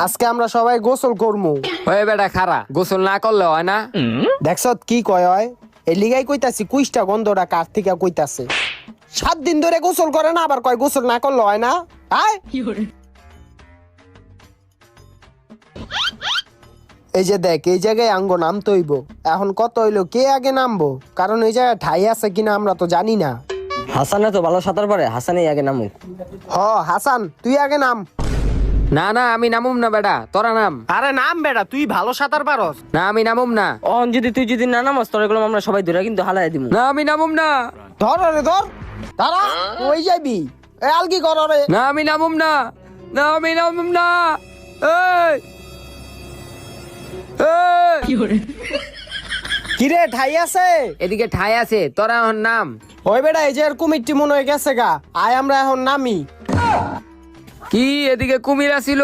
আজকে আমরা সবাই গোসল করমু। ওই বেটা খারা, গোসল না করলে হয় না? দেখছত কি কয় হয়? এই লিগাই কইতাছি কুইষ্টা গন্ধটা কার থেকে কইতাছে। 7 দিন ধরে গোসল করে না, আবার কয় গোসল না করলে হয় না। আয় এই যে দেখ, এই জায়গায় আঙ্গ নামতে হইব। এখন কত হইলো, কে আগে নামবো? কারণ এই জায়গায় ঠাই আছে কিনা আমরা তো জানি না। হাসানে তো ভালো সাঁতার পারে, হাসানই আগে নামুক। হাসান তুই আগে নাম। না না, আমি নামুম না বেটা, তোরা নাম। আরে নাম বেটা, তুই ভালো সাঁতার পারস। না আমি নামুম না। তুই যদি না নামাস তোর এগুলো আমরা সবাই ধরে কিন্তু হালাই দিব। না আমি নামুম না। ধর রে ধর, দাঁড়া ওই যাবি। এ আলগি কর রে। না আমি নামুম না। না আমি নামুম না। এই এই, কিরে ঠাই আছে? এদিকে ঠাই আছে, তোরা এখন নাম। ওই বেটা এই যে কুমিরটি মনে হয়ে গেছে গা, আয় আমরা এখন নামি। কি এদিকে কুমির আসিল?